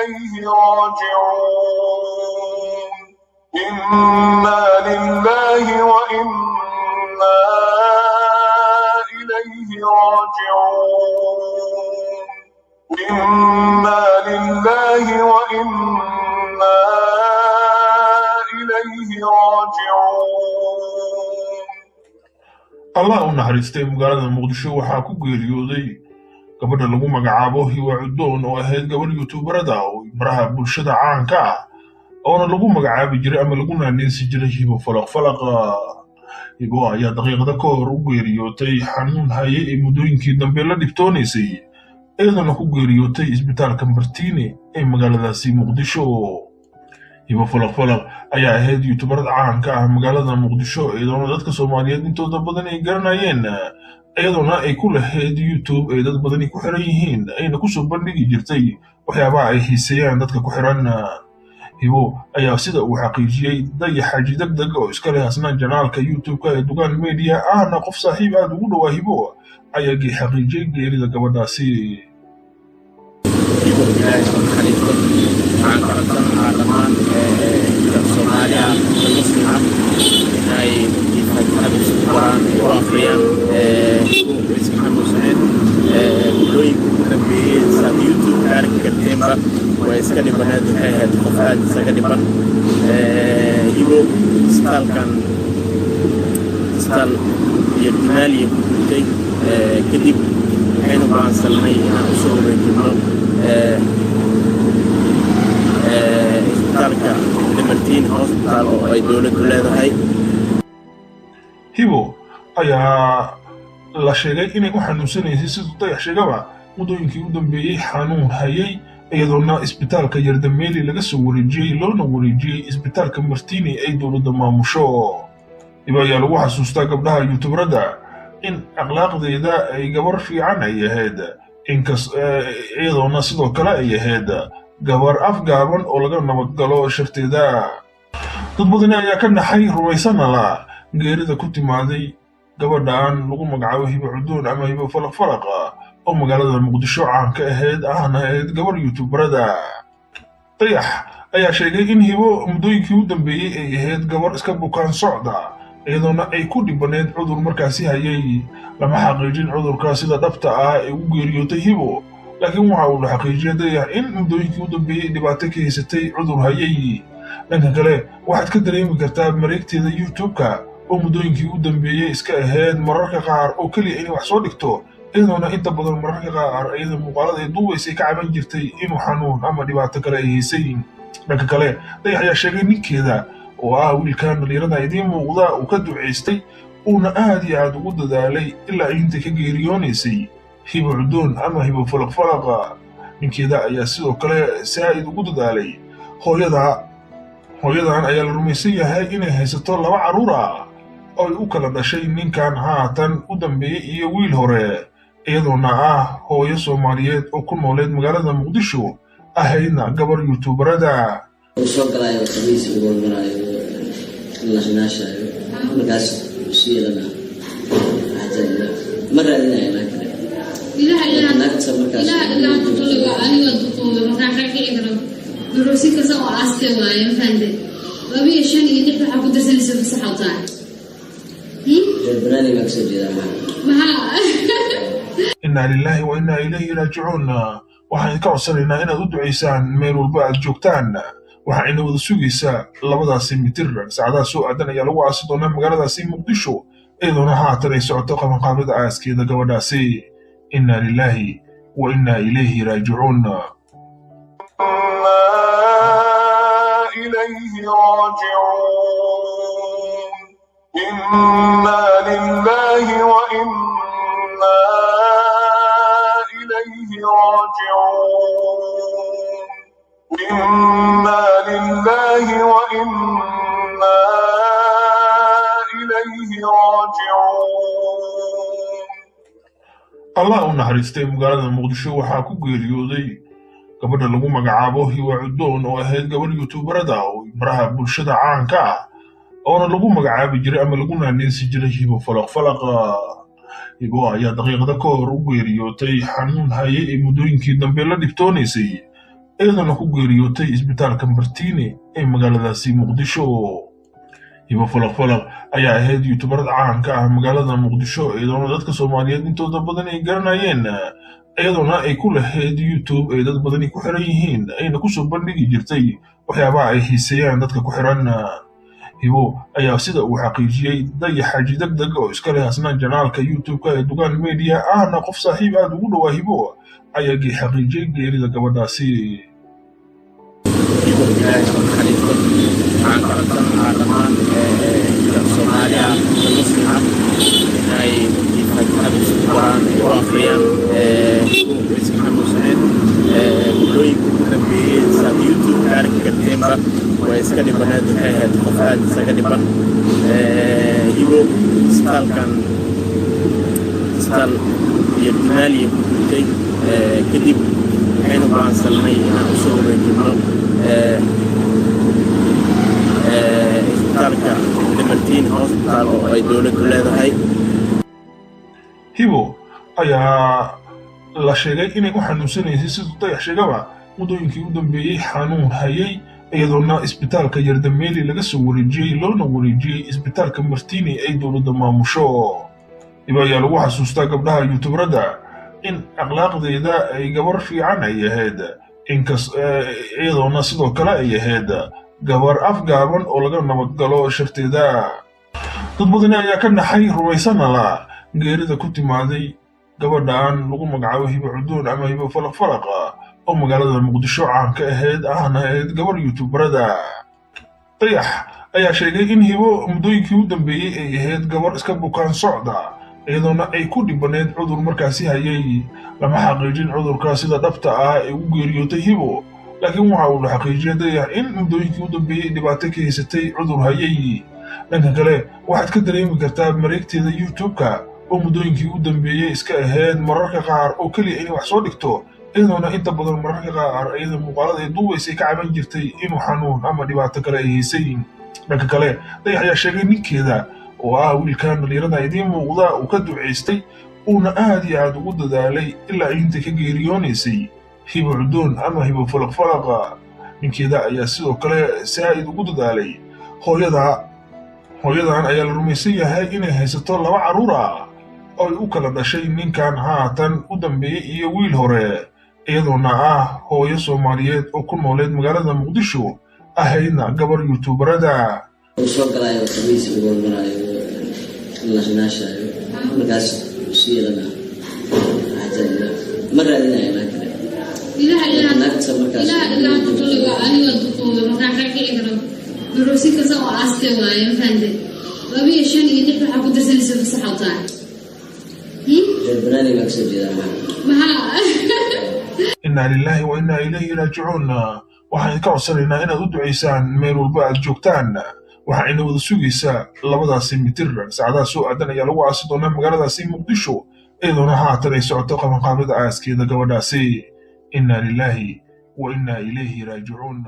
إليه راجعون إنا لله وإنا إليه راجعون إنا لله وإنا إليه راجعون الله naxariistay magaalada Muqdisho waxa ku geeriyooday gabadha lagu magacaabo Hiwa Cudoon oo ahayd gabar YouTuberada oo baraha bulshada caanka ah oo lagu magacaabi jiray ama lagu naanaysi jiray Hibo Falaq Hibo ayaa daqiiqada ka hor u geeriyootay xanuun haye ee muddooyinkii dambe la dhibtoonaysay iyadana ku geeriyootay isbitaalka Martiini ee magaaladaasi Muqdisho Hibo Falaq ayaa ahayd YouTuberada caanka ah magaalada Muqdisho iyadoo dadka Soomaaliyeed intooda badan ay garanayeen iyadoo ay ku lahayd YouTube ay dad badan ku xiran yihiin ayna ku soo bandhigi jirtay waxyaabaha ay xiiseeyaan dadka ku xiran Hibo ayaa sida uu xaqiijiyay Dayaxaaji degdeg oo iska leh asnaan janaalka YouTube-ka ee Dugaan Media ahna qof saaxiib aad ugu dhawaa Hibo ayaa xaqiijiyay geerida gabadhaasi ويسكن بنات هذا القفاد سكن بن يبو ستال كان ستال يتمالي كتير كدي كانوا بعض سلمي أنا أصور الجمل ستال كان لمرتين هوسبيتال أو أي دولة كلها هاي Hibo ayaa la sheegay inay u xanuunsanaysay sidoo Dayax sheegaba muddooyinkii u dambeeyay xanuun hayay iyadoo isbitaalka Yardameeli laga soo wareejiyay loona wareejiyay isbitaalka Martiini ay dowladda maamusho Hibo ayaa lagu xasuustaa gabdhaha YouTuberada in akhlaaqdeeda ay gabar fiican ay ahayd iyadoo sidoo kale ay ahayd gabar afgaaban oo laga nabadgalo sharteeda dad badan ayaa ka naxay rumaysana la geerida ku timaaday gabadhan lagu magacaabo Hibo Cudoon ama Hibo Falaq oo magaalada Muqdisho caan ka ahayd gabar YouTuberada Dayax ayaa sheegay in Hibo muddooyinkii u dambeeyay ay ahayd gabar iska bukaan socda iyadoo ay ku dhibaneed cudur markaasi hayay lama xaqiijin cudurka sida dhabta ah ee u geeriyootay Hibo laakiin waxa uu xaqiijiyay Dayax in muddooyinkii u dambeeyay dhibaato ka haysatay cudur hayay dhanka kale waxaad ka dareemi kartaa mareegteeda YouTube-ka oo muddooyinkii u dambeeyay iska ahayd mararka qaar oo kaliya inay wax soo dhigto iyadoo inta badan mararka qaar iyada muuqaalada ay duubaysay ka caban jirtay inuu xanuun ama dhibaato kale ay haysay dhanka kale Dayax ayaa sheegay ninkeeda oo wiilkan dhalinyarada idiin muuqda uu ka duceystay uuna aad iyo aad ugu dadaalay ilaa inta ka geeriyoonaysay Hibo Cudoon ama Hibo Falaq ninkeeda ayaa sidoo kale saa'id ugu dadaalay hooyadan ayaa la rumaysan yahay inay haysato 2 caruur ah oo ay u kala dhashay ninkan haatan u dambeeyay iyo wiil hore iyadoona hooyo Soomaaliyeed oo ku nooleed magaalada Muqdisho ahayna gabar YouTuberada soo galay xabiis ugu galay la nashayo markaas siiyada hada maradina ila nakta markaas ila tuliga aniga tuqo raxa xiiran duruusi kaza oo aastay waayo fande labiyo shan iyo lix waxa ku darsanaysa fasaxada جبراني مكسب إذا ما إنا لله وإنا إليه راجعون waxaan ka codsanaynaa inaad u duceysaan meel walba aad joogtaan waxaana wada sugaysaa 2 mitir saacadaha soo aadan ayaa lagu aasi doonaa magaaladaasi Muqdisho iyadoo haatan ay socoto qabanqaabada aaskeeda gabadhaasi inna lillahi wa inna ilayhi raaji'uun إنا لله وإنا إليه راجعون إنا لله وإنا إليه راجعون الله naxariistay magaalada Muqdisho waxa ku geeriyooday gabadha lagu magacaabo Hiwa Cudoon oo ahayd gabar YouTuberada oo baraha bulshada caanka ah oo lagu magacaabi jiray ama lagu naanaysi jiray Hibo Falaq Hibo ayaa daqiiqada ka hor u geeriyootay xanuun haye ee muddooyinkii dambe la dhibtoonaysay iyadana ku geeriyootay isbitaalka Martiini ee magaaladaasi Muqdisho. Hibo Falaq ayaa ahayd youtuberad caanka ah magaalada Muqdisho iyadoo dadka Soomaaliyeed intooda badan ay garanayeen iyadoo ay ku lahayd YouTube ay dad badan ku xiran yihiin ayna ku soo bandhigi jirtay waxyaabaha ay xiiseeyaan dadka ku xiran. Hibo ayaa sida uu xaqiijiyay Dayax Xaaji Degdeg oo iska leh asnaan janaalka YouTube-ka ee Dugaan Media ahna qof saaxiib aad ugu dhawaa Hibo ayaa xaqiijiyay geerida gabadhaasi. ويسكن بنات هاد قفاد سكن بن يبو ستال كان ستال يبتمالي كي كدب كانوا بعض سلمي أصول الجمال ستال كان لمرتين هوسبيتال أو أي دولة كلها هاي Hibo ayaa la sheegay inay u xanuunsanaysay sidoo Dayax sheegaba muddooyinkii u dambeeyay xanuun hayay iyadoo isbitaalka Yardameeli laga soo wareejiyay loona wareejiyay isbitaalka Martiini ay dowladda maamusho. Hibo ayaa lagu xasuustaa gabdhaha youtuberada in akhlaaqdeeda ay gabar fiican ay ahayd iyadoo sidoo kale ay ahayd gabar afgaaban oo laga nabadgalo sharteeda. dad badan ayaa ka naxay rumaysana la geerida ku timaaday gabadhan lagu magacaabo Hibo Cudoon ama Hibo Falaq oo magaalada Muqdisho caan ka ahayd gabar youtuberada. Dayax ayaa sheegay in Hibo muddooyinkii u dambeeyay ay ahayd gabar iska bukaan socda iyadoo ay ku dhibaneed cudur markaasi hayay lama xaqiijin cudurka sida dhabta ah ee u geeriyootay Hibo laakiin waxa uu xaqiijiyay Dayax in muddooyinkii u dambeeyay dhibaato ka haysatay cudur hayay. dhanka kale waxaad ka dareemi kartaa mareegteeda YouTube-ka oo muddooyinkii u dambeeyay iska ahayd mararka qaar oo kaliya inay wax soo dhigto iyadoo inta badan mararka qaar iyada muuqaalada ay duubaysay ka caban jirtay inuu xanuun ama dhibaato kale ay haysay. dhanka kale Dayax ayaa sheegay ninkeeda oo wiilkan dhalinyarada idiin muuqda uu ka duceystay uuna aad iyo aad ugu dadaalay ilaa inta ka geeriyoonaysay Hibo Cudoon ama Hibo Falaq. ninkeeda ayaa sidoo kale saa'id ugu dadaalay hooyadan ayaa la rumaysan yahay inay haysato 2 carruur ah oo ay u kala dhashay ninkan haatan u dambeeyay iyo wiil hore iyadoona hooyo Soomaaliyeed oo ku nooleed magaalada Muqdisho ahaydna gabar youtuberada. soo galaayo xabiis ugu galaayo la shanaashayo markaas siiyada ajalla maradinaya laakiin ilaha nafta markaas ilaha tuliga aniga duqodo markaa ka kiciro duruusi ka soo aastay waayo fande labiyo shan iyo lix waxa ku darsanaysa fasaxada jabnani maksajida inna lillahi wa inna ilayhi raaji'uun. waxaan ka codsanaynaa inaad u duceysaan meel walba aad joogtaan. waxayna wada sugaysaa 2 mitir saacadaha soo aadan ayaa lagu aasi doonaa magaaladaasi Muqdisho iyadoo haatan ay socoto qabanqaabada aaskeeda gabadhaasi. inna lillahi wa inna ilayhi raaji'uun.